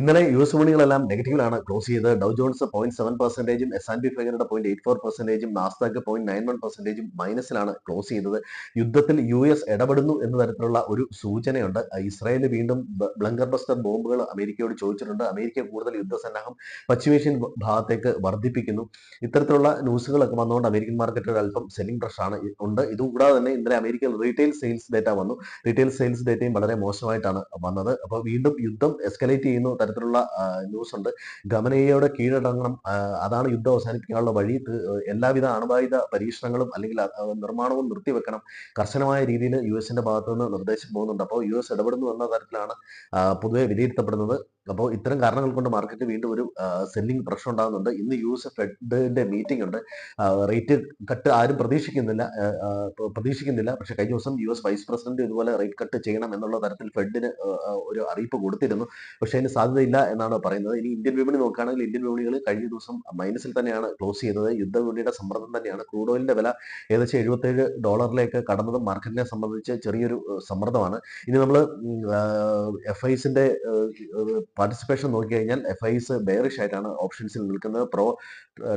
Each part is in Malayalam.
ഇന്നലെ യുഎസ് വിപണികളെല്ലാം നെഗറ്റീവിലാണ് ക്ലോസ് ചെയ്തത്. ഡൗ ജോൺസ് 0.7%, S&P 500 0.84%, നാസ്ഡാക്ക് 0.91% മൈനസിലാണ് ക്ലോസ് ചെയ്തത്. യുദ്ധത്തിൽ യുഎസ് ഇടപെടുന്നു എന്ന തരത്തിലുള്ള ഒരു സൂചനയുണ്ട്. ഇസ്രായേൽ വീണ്ടും ബ്ലങ്കർ ബസ്റ്റർ ബോംബുകൾ അമേരിക്കയോട് ചോദിച്ചിട്ടുണ്ട്. അമേരിക്ക കൂടുതൽ യുദ്ധസന്നാഹം പശ്ചിമേഷ്യൻ ഭാഗത്തേക്ക് വർദ്ധിപ്പിക്കുന്നു. ഇത്തരത്തിലുള്ള ന്യൂസുകളൊക്കെ വന്നുകൊണ്ട് അമേരിക്കൻ മാർക്കറ്റിൽ അല്പം സെല്ലിംഗ് പ്രഷറാണ് ഉണ്ട്. ഇതുകൂടാതെ തന്നെ ഇന്നലെ അമേരിക്കയിൽ റീറ്റെയിൽ സെയിൽസ് ഡേറ്റ വന്നു. റീറ്റെയിൽ സെയിൽസ് ഡേറ്റയും വളരെ മോശമായിട്ടാണ് വന്നത്. അപ്പോൾ വീണ്ടും യുദ്ധം എസ്കലേറ്റ് ചെയ്യുന്ന തരത്തിലുള്ള ന്യൂസ് ഉണ്ട്. ഖമനേയിയോടെ കീഴടങ്ങണം, അതാണ് യുദ്ധം അവസാനിപ്പിക്കാനുള്ള വഴി, എല്ലാവിധ അണുവായുധ പരീക്ഷണങ്ങളും അല്ലെങ്കിൽ നിർമ്മാണവും നിർത്തിവെക്കണം, കർശനമായ രീതിയിൽ യുഎസിന്റെ ഭാഗത്തു നിന്ന് നിർദ്ദേശം പോകുന്നുണ്ട്. അപ്പോൾ യുഎസ് ഇടപെടുന്നു എന്ന തരത്തിലാണ് പൊതുവെ വിലയിരുത്തപ്പെടുന്നത്. അപ്പോൾ ഇത്തരം കാരണങ്ങൾ കൊണ്ട് മാർക്കറ്റ് വീണ്ടും ഒരു സെല്ലിംഗ് പ്രഷർ ഉണ്ടാകുന്നുണ്ട്. ഇന്ന് യുഎസ് ഫെഡിന്റെ മീറ്റിംഗ് ഉണ്ട്. റേറ്റ് കട്ട് ആരും പ്രതീക്ഷിക്കുന്നില്ല. പക്ഷെ കഴിഞ്ഞ ദിവസം യുഎസ് വൈസ് പ്രസിഡന്റ് ഇതുപോലെ റേറ്റ് കട്ട് ചെയ്യണം എന്നുള്ള തരത്തിൽ ഫെഡിന് ഒരു അറിയിപ്പ് കൊടുത്തിരുന്നു. പക്ഷെ അതിന് സാധ്യതയില്ല എന്നാണ് പറയുന്നത്. ഇനി ഇന്ത്യൻ വിപണി നോക്കുകയാണെങ്കിൽ ഇന്ത്യൻ വിപണികൾ കഴിഞ്ഞ ദിവസം മൈനസിൽ തന്നെയാണ് ക്ലോസ് ചെയ്തത്. യുദ്ധവിപണിയുടെ സമ്മർദ്ദം തന്നെയാണ്. ക്രൂഡ് ഓയിലിന്റെ വില ഏകദേശം $77 കടന്നതും മാർക്കറ്റിനെ സംബന്ധിച്ച് ചെറിയൊരു സമ്മർദ്ദമാണ്. ഇനി നമ്മൾ എഫ്ഐസിന്റെ പാർട്ടിസിപ്പേഷൻ നോക്കിക്കഴിഞ്ഞാൽ എഫ്ഐസ് ബെയറിഷ് ആയിട്ടാണ് ഓപ്ഷൻസിൽ നിൽക്കുന്നത്. പ്രോ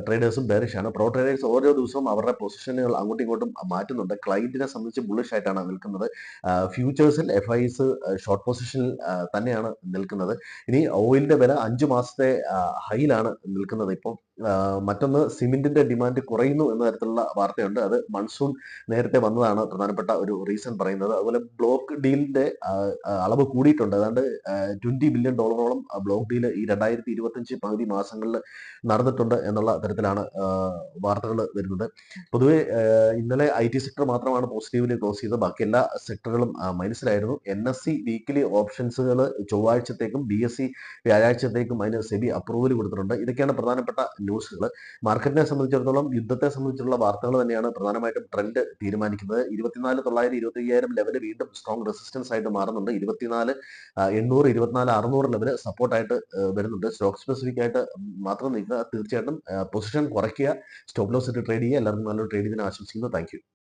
ട്രേഡേഴ്സും ബെയറിഷ് ആണ്. പ്രോ ട്രേഡേഴ്സ് ഓരോ ദിവസവും അവരുടെ പൊസിഷനുകൾ അങ്ങോട്ടും ഇങ്ങോട്ടും മാറ്റുന്നുണ്ട്. ക്ലയന്റിനെ സംബന്ധിച്ച് ബുള്ളിഷ് ആയിട്ടാണ് നിൽക്കുന്നത്. ഫ്യൂച്ചേഴ്സിൽ എഫ്ഐസ് ഷോർട്ട് പൊസിഷനിൽ തന്നെയാണ് നിൽക്കുന്നത്. ഇനി ഓയിലിന്റെ വില 5 മാസത്തെ ഹൈയിലാണ് നിൽക്കുന്നത് ഇപ്പോൾ. മറ്റൊന്ന്, സിമെന്റിന്റെ ഡിമാൻഡ് കുറയുന്നു എന്ന തരത്തിലുള്ള വാർത്തയുണ്ട്. അത് മൺസൂൺ നേരത്തെ വന്നതാണ് പ്രധാനപ്പെട്ട ഒരു റീസൺ പറയുന്നത്. അതുപോലെ ബ്ലോക്ക് ഡീലിന്റെ അളവ് കൂടിയിട്ടുണ്ട്. ഏതാണ്ട് $20 ബില്യൺ ബ്ലോക്ക് ഡീൽ ഈ 2025 പകുതി മാസങ്ങളിൽ നടന്നിട്ടുണ്ട് എന്നുള്ള തരത്തിലാണ് വാർത്തകൾ വരുന്നത്. പൊതുവെ ഇന്നലെ ഐ ടി സെക്ടർ മാത്രമാണ് പോസിറ്റീവില് ക്ലോസ് ചെയ്തത്. ബാക്കി എല്ലാ സെക്ടറുകളും മൈനസിലായിരുന്നു. NSE വീക്കിലി ഓപ്ഷൻസുകൾ ചൊവ്വാഴ്ചത്തേക്കും BSE വ്യാഴാഴ്ചത്തേക്കും അതിന് സെബി അപ്രൂവൽ കൊടുത്തിട്ടുണ്ട്. ഇതൊക്കെയാണ് പ്രധാനപ്പെട്ട ന്യൂസുകൾ. മാർക്കറ്റിനെ സംബന്ധിച്ചിടത്തോളം യുദ്ധത്തെ സംബന്ധിച്ചുള്ള വാർത്തകൾ തന്നെയാണ് പ്രധാനമായിട്ടും ട്രെൻഡ് തീരുമാനിക്കുന്നത്. 24,900 25,000 ലെവല് വീണ്ടും സ്ട്രോങ് റെസിസ്റ്റൻസ് ആയിട്ട് മാറുന്നുണ്ട്. 24,800 24,600 ലെവല് സപ്പോർട്ടായിട്ട് വരുന്നുണ്ട്. സ്റ്റോക്ക് സ്പെസിഫിക് ആയിട്ട് മാത്രം നിൽക്കുക. തീർച്ചയായിട്ടും പൊസിഷൻ കുറയ്ക്കുക, സ്റ്റോപ്പ് ലോസ് ഇട്ട് ട്രേഡ് ചെയ്യുക. എല്ലാവർക്കും നല്ലൊരു ട്രേഡിങ്ങിന് ആശംസിക്കുന്നു. Thank you.